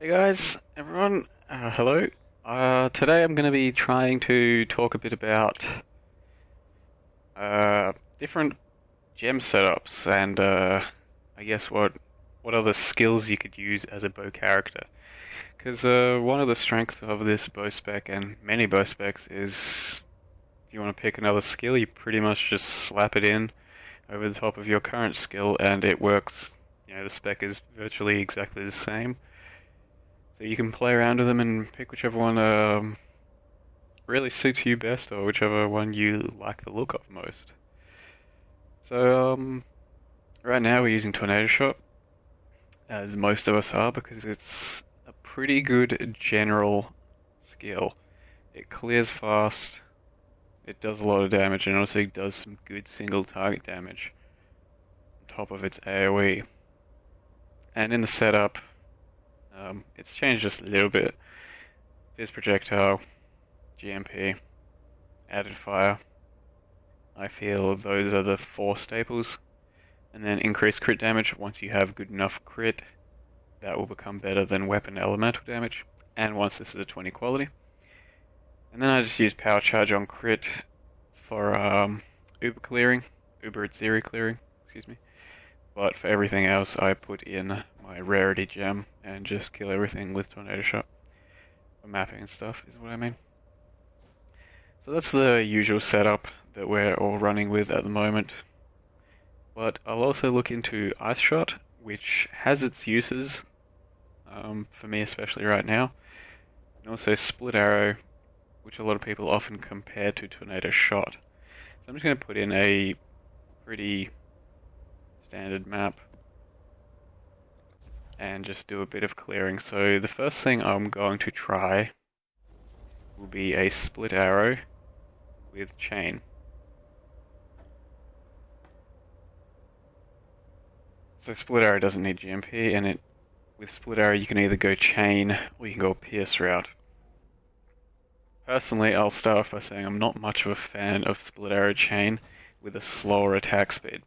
Hey guys, everyone, hello. Today I'm going to be trying to talk a bit about different gem setups and I guess what other skills you could use as a bow character. Because one of the strengths of this bow spec and many bow specs is if you want to pick another skill, you pretty much just slap it in over the top of your current skill and it works. You know, the spec is virtually exactly the same. So you can play around with them and pick whichever one really suits you best, or whichever one you like the look of most. So right now we're using Tornado Shot, as most of us are, because it's a pretty good general skill. It clears fast, it does a lot of damage, and also does some good single target damage on top of its AoE. And in the setup, it's changed just a little bit. Fizz Projectile, GMP, Added Fire. I feel those are the four staples. And then increased crit damage. Once you have good enough crit, that will become better than weapon elemental damage. And once this is a 20 quality. And then I just use Power Charge on crit for Uber clearing. Uber Zeri clearing, excuse me. But for everything else, I put in my rarity gem and just kill everything with Tornado Shot. For mapping and stuff is what I mean. So that's the usual setup that we're all running with at the moment. But I'll also look into Ice Shot, which has its uses, for me especially right now. And also Split Arrow, which a lot of people often compare to Tornado Shot. So I'm just going to put in a pretty standard map and just do a bit of clearing. So the first thing I'm going to try will be a Split Arrow with Chain. So Split Arrow doesn't need GMP, and with Split Arrow you can either go Chain or you can go Pierce route. Personally, I'll start off by saying I'm not much of a fan of Split Arrow Chain with a slower attack speed.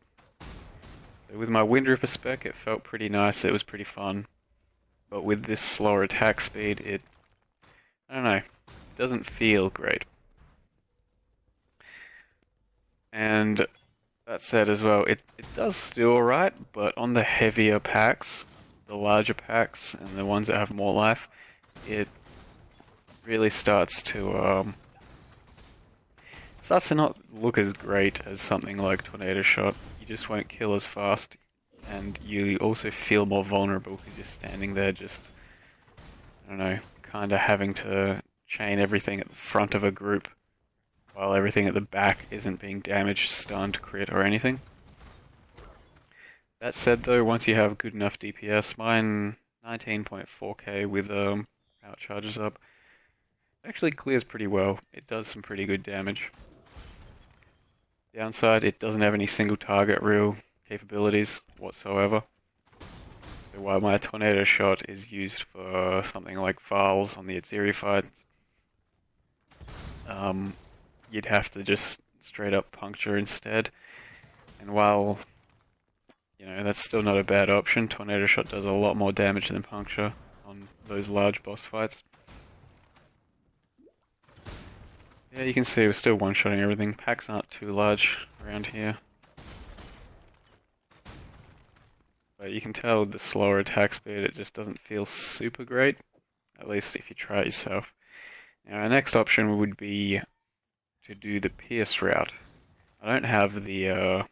So with my Wind Ripper spec, it felt pretty nice, it was pretty fun. But with this slower attack speed, I don't know, it doesn't feel great. And that said as well, it does do alright, but on the heavier packs, the larger packs, and the ones that have more life, it really starts to not look as great as something like Tornado Shot. You just won't kill as fast, and you also feel more vulnerable because you're standing there just, I don't know, kind of having to chain everything at the front of a group while everything at the back isn't being damaged, stunned, crit, or anything. That said though, once you have good enough DPS, mine 19.4k with power charges up, actually clears pretty well. It does some pretty good damage. Downside, it doesn't have any single target real capabilities whatsoever. So while my Tornado Shot is used for something like Files on the Atziri fights, you'd have to just straight up puncture instead. And while, you know, that's still not a bad option, Tornado Shot does a lot more damage than puncture on those large boss fights. Yeah, you can see we're still one-shotting everything. Packs aren't too large around here. But you can tell with the slower attack speed, it just doesn't feel super great. At least if you try it yourself. Now our next option would be to do the Pierce route. I don't have the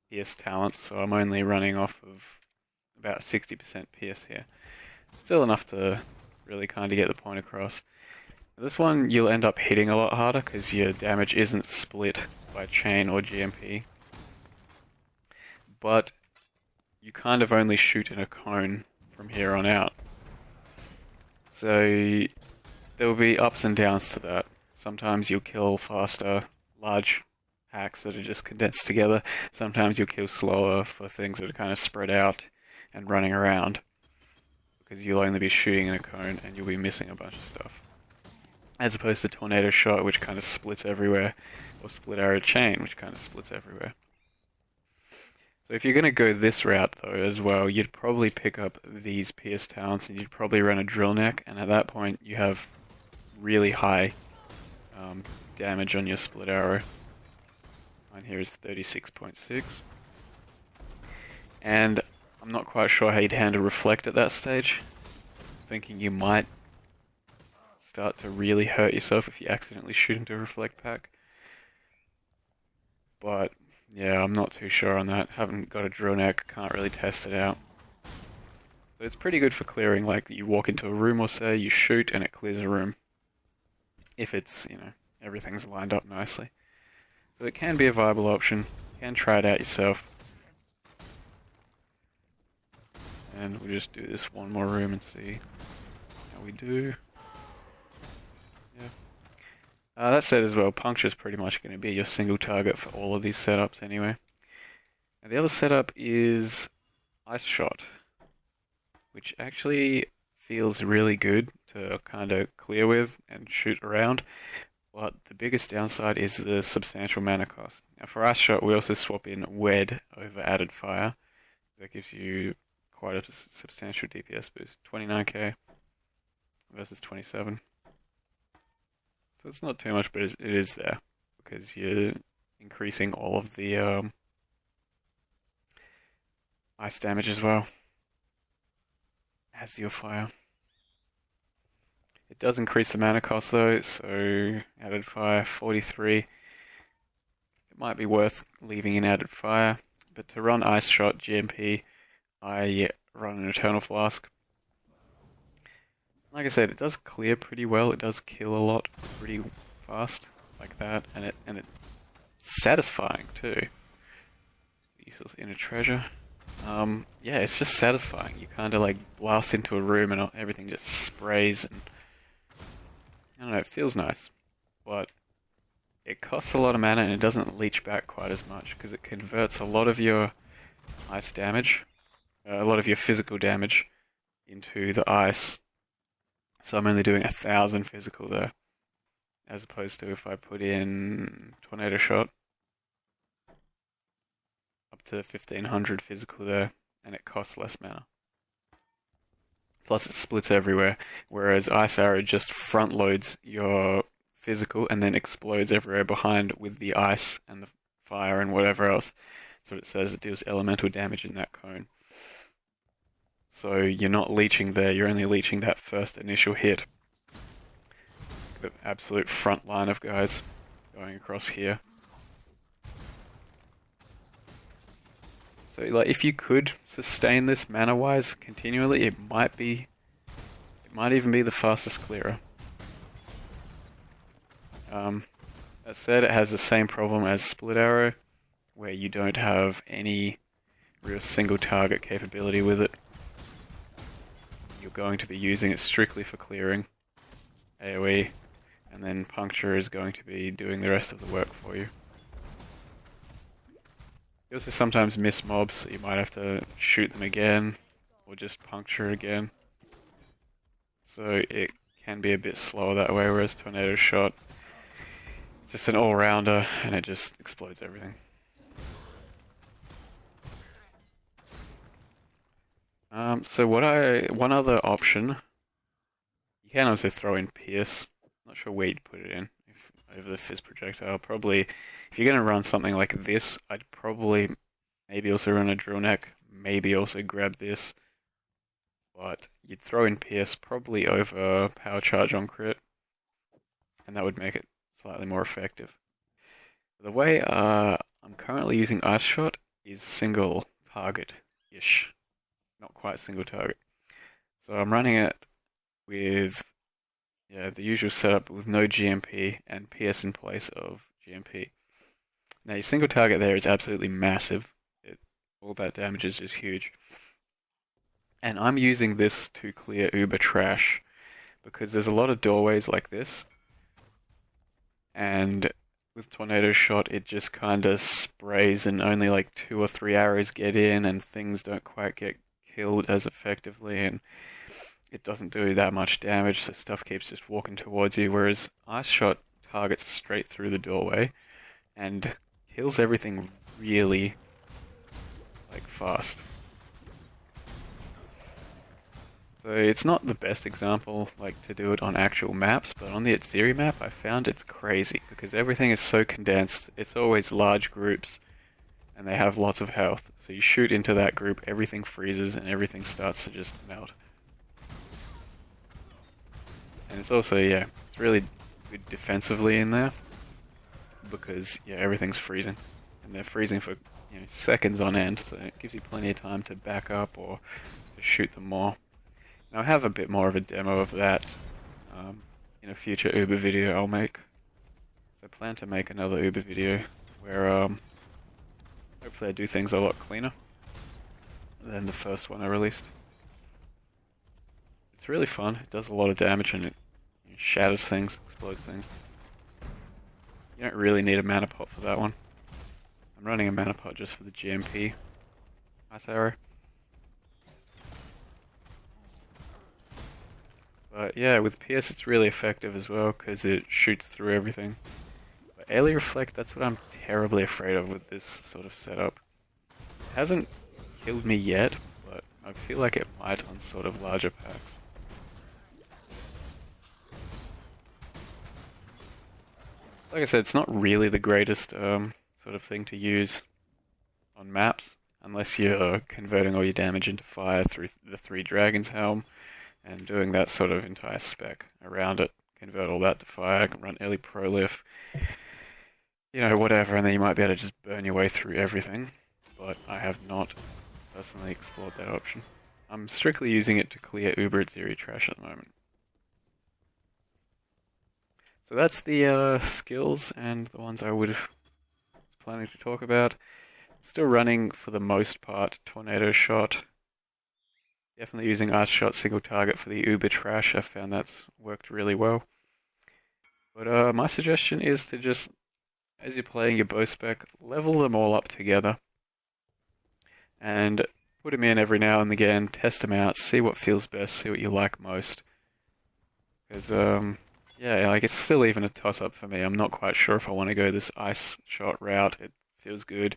Pierce talents, so I'm only running off of about 60% Pierce here. Still enough to really kind of get the point across. This one you'll end up hitting a lot harder because your damage isn't split by chain or GMP. But you kind of only shoot in a cone from here on out. So there will be ups and downs to that. Sometimes you'll kill faster, large packs that are just condensed together. Sometimes you'll kill slower for things that are kind of spread out and running around. Because you'll only be shooting in a cone and you'll be missing a bunch of stuff. As opposed to Tornado Shot, which kind of splits everywhere, or Split Arrow Chain, which kind of splits everywhere. So if you're going to go this route though as well, you'd probably pick up these pierce talents and you'd probably run a drill neck, and at that point you have really high damage on your split arrow. Mine here is 36.6. And I'm not quite sure how you'd handle reflect at that stage. Thinking you might start to really hurt yourself if you accidentally shoot into a reflect pack. But yeah, I'm not too sure on that. Haven't got a drill neck, can't really test it out. But it's pretty good for clearing, like you walk into a room or so, you shoot and it clears a room. If it's, everything's lined up nicely. So it can be a viable option. You can try it out yourself. And we'll just do this one more room and see how we do. Yeah. That said as well, puncture is pretty much going to be your single target for all of these setups anyway. And the other setup is Ice Shot, which actually feels really good to kind of clear with and shoot around. But the biggest downside is the substantial mana cost. Now for Ice Shot, we also swap in Wed over Added Fire. That gives you quite a substantial DPS boost. 29k versus 27. So it's not too much, but it is there. Because you're increasing all of the ice damage as well as your fire. It does increase the mana cost though, so Added Fire 43. It might be worth leaving in Added Fire, but to run Ice Shot GMP, I run an Eternal Flask. Like I said, it does clear pretty well. It does kill a lot pretty fast, like that, and it's satisfying too. Useless Inner Treasure. Yeah, it's just satisfying. You kind of like blast into a room and everything just sprays, and I don't know, it feels nice, but it costs a lot of mana and it doesn't leech back quite as much because it converts a lot of your ice damage, a lot of your physical damage into the ice. So I'm only doing 1,000 physical there, as opposed to if I put in Tornado Shot, up to 1,500 physical there, and it costs less mana. Plus it splits everywhere, whereas Ice Arrow just front loads your physical and then explodes everywhere behind with the ice and the fire and whatever else. So it says it deals elemental damage in that cone. So you're not leeching there, you're only leeching that first initial hit. The absolute front line of guys going across here. So like if you could sustain this mana-wise continually, it might even be the fastest clearer. That said, it has the same problem as Split Arrow, where you don't have any real single target capability with it. You're going to be using it strictly for clearing AoE, and then Puncture is going to be doing the rest of the work for you. You also sometimes miss mobs, so you might have to shoot them again, or just puncture again. So it can be a bit slower that way, whereas Tornado Shot is just an all-rounder, and it just explodes everything. So one other option, you can also throw in Pierce. Not sure where you'd put it in, over the Fizz Projectile. Probably, if you're going to run something like this, I'd probably maybe also run a Drill Neck, maybe also grab this. But you'd throw in Pierce probably over Power Charge on crit, and that would make it slightly more effective. The way I'm currently using Ice Shot is single target-ish. Not quite single target. So I'm running it with the usual setup with no GMP and PS in place of GMP. Now your single target there is absolutely massive. All that damage is just huge. And I'm using this to clear uber trash because there's a lot of doorways like this. And with Tornado Shot it just kind of sprays and only like 2 or 3 arrows get in and things don't quite get killed as effectively, and it doesn't do that much damage, so stuff keeps just walking towards you, whereas Ice Shot targets straight through the doorway and kills everything really, like fast. So it's not the best example like to do it on actual maps, but on the Atziri map I found it's crazy because everything is so condensed. It's always large groups and they have lots of health. So you shoot into that group, everything freezes and everything starts to just melt. And it's also, yeah, it's really good defensively in there because, yeah, everything's freezing. And they're freezing for, seconds on end, so it gives you plenty of time to back up or to shoot them more. Now I have a bit more of a demo of that in a future Uber video I'll make. I plan to make another Uber video where hopefully I do things a lot cleaner than the first one I released. It's really fun, it does a lot of damage and it shatters things, explodes things. You don't really need a mana pot for that one. I'm running a mana pot just for the GMP ice arrow. But yeah, with PS it's really effective as well because it shoots through everything. But Ailey Reflect, that's what I'm terribly afraid of with this sort of setup. It hasn't killed me yet, but I feel like it might on sort of larger packs. Like I said, it's not really the greatest sort of thing to use on maps, unless you're converting all your damage into fire through the Three Dragons Helm, and doing that sort of entire spec around it. Convert all that to fire, run early prolif, whatever, and then you might be able to just burn your way through everything. But I have not personally explored that option. I'm strictly using it to clear Uber Atziri trash at the moment. So that's the skills and the ones I was planning to talk about. I'm still running, for the most part, Tornado Shot. Definitely using Ice Shot single target for the Uber trash. I found that's worked really well. But my suggestion is to just, as you're playing your bow spec, level them all up together. And put them in every now and again, test them out, see what feels best, see what you like most. Because, yeah, like it's still even a toss-up for me. I'm not quite sure if I want to go this Ice Shot route. It feels good.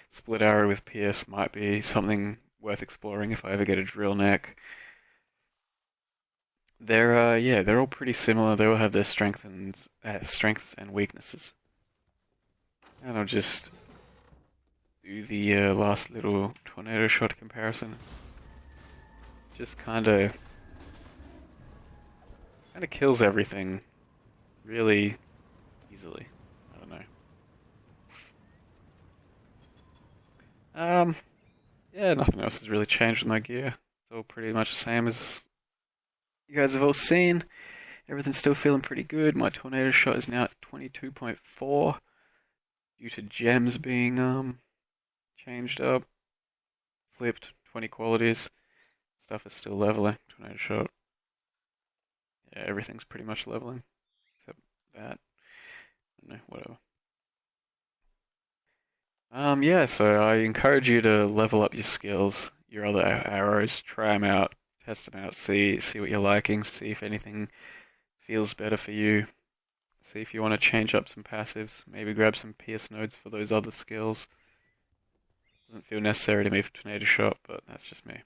Split Arrow with PS might be something worth exploring if I ever get a drill neck. They're all pretty similar. They all have their strengths and weaknesses. And I'll just do the last little Tornado Shot comparison. Just kind of kills everything really easily. I don't know. Yeah, nothing else has really changed with my gear. It's all pretty much the same as you guys have all seen. Everything's still feeling pretty good. My Tornado Shot is now at 22.4 due to gems being changed up, flipped, 20 qualities. Stuff is still leveling. Tornado Shot. Yeah, everything's pretty much leveling except that. I don't know, whatever. Yeah, so I encourage you to level up your skills, your other arrows, try them out, test them out, see what you're liking, see if anything feels better for you, see if you want to change up some passives, maybe grab some PS nodes for those other skills. Doesn't feel necessary to me for Tornado Shot, but that's just me.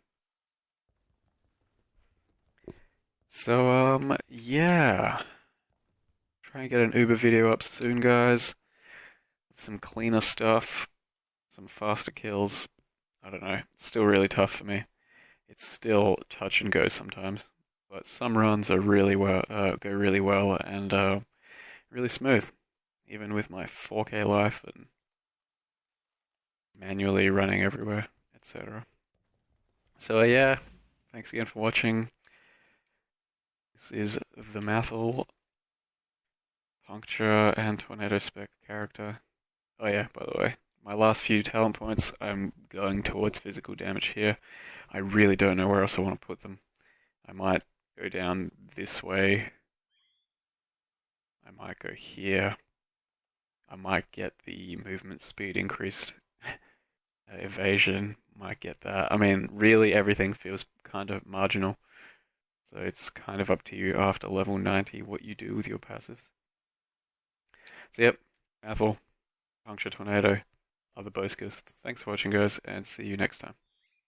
So, yeah. Try and get an Uber video up soon, guys. Some cleaner stuff, some faster kills. I don't know. It's still really tough for me. It's still touch and go sometimes, but some runs are go really well and really smooth, even with my 4K life and manually running everywhere, etc. So yeah, thanks again for watching. This is the Mathel Puncture and Tornado Spec character. Oh yeah, by the way, my last few talent points, I'm going towards physical damage here. I really don't know where else I want to put them. I might go down this way. I might go here. I might get the movement speed increased. Evasion, might get that. I mean, really everything feels kind of marginal. So it's kind of up to you after level 90 what you do with your passives. So yep, Mathel, Puncture Tornado, other bow skills. Thanks for watching, guys, and see you next time.